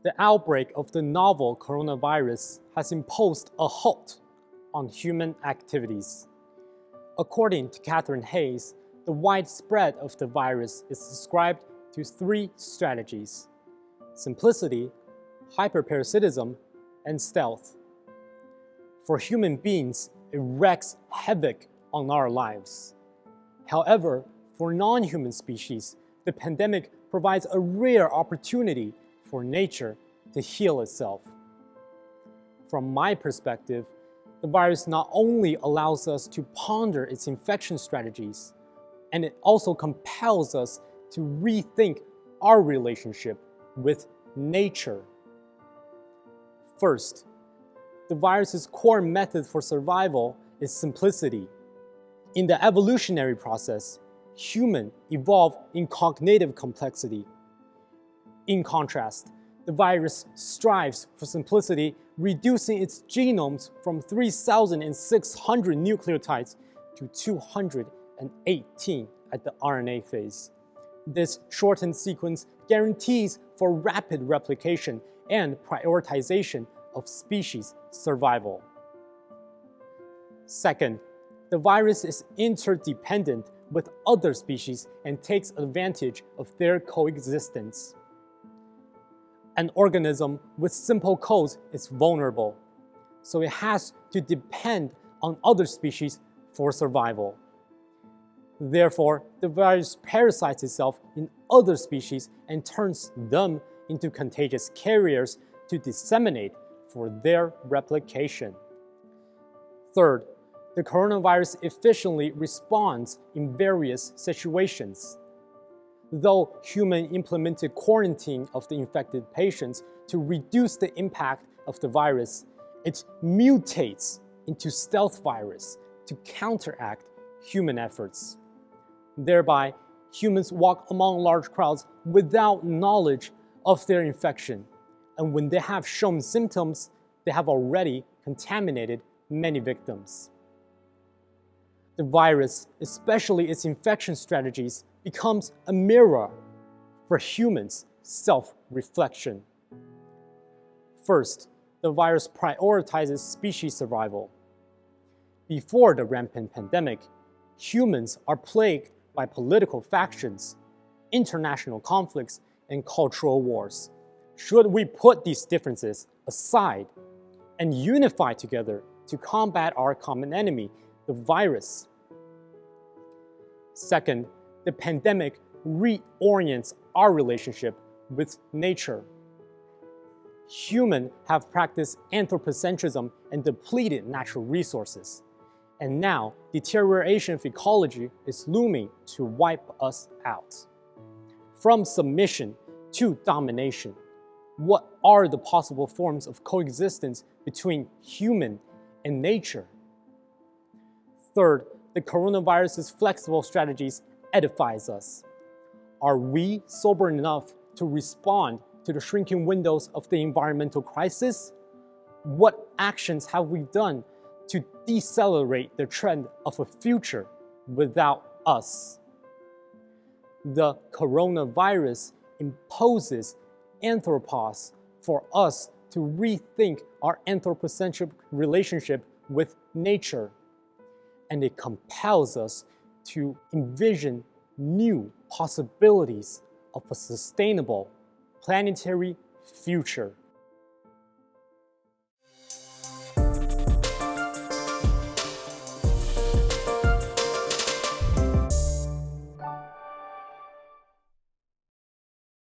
The outbreak of the novel coronavirus has imposed a halt on human activities. According to Catherine Hayes, the widespread of the virus is described to three strategies: simplicity, hyperparasitism, and stealth. For human beings, it wreaks havoc on our lives. However, for non-human species, the pandemic provides a rare opportunity for nature to heal itself. From my perspective, the virus not only allows us to ponder its infection strategies, and it also compels us to rethink our relationship with nature. First, the virus's core method for survival is simplicity. In the evolutionary process, humans evolved in cognitive complexity. In contrast, the virus strives for simplicity, reducing its genomes from 3,600 nucleotides to 218 at the RNA phase. This shortened sequence guarantees for rapid replication and prioritization of species survival. Second, the virus is interdependent with other species and takes advantage of their coexistence. An organism with simple codes is vulnerable, so it has to depend on other species for survival. Therefore, the virus parasites itself in other species and turns them into contagious carriers to disseminate for their replication. Third, the coronavirus efficiently responds in various situations. Though humans implemented quarantine of the infected patients to reduce the impact of the virus, it mutates into stealth virus to counteract human efforts. Thereby, humans walk among large crowds without knowledge of their infection, and when they have shown symptoms, they have already contaminated many victims. The virus, especially its infection strategies, becomes a mirror for humans' self-reflection. First, the virus prioritizes species survival. Before the rampant pandemic, humans are plagued by political factions, international conflicts, and cultural wars. Should we put these differences aside and unify together to combat our common enemy, the virus? Second, the pandemic reorients our relationship with nature. Humans have practiced anthropocentrism and depleted natural resources, and now deterioration of ecology is looming to wipe us out. From submission to domination, what are the possible forms of coexistence between human and nature? Third, the coronavirus's flexible strategies edifies us. Are we sober enough to respond to the shrinking windows of the environmental crisis? What actions have we done to decelerate the trend of a future without us? The coronavirus imposes anthropos for us to rethink our anthropocentric relationship with nature, and it compels us to envision new possibilities of a sustainable planetary future.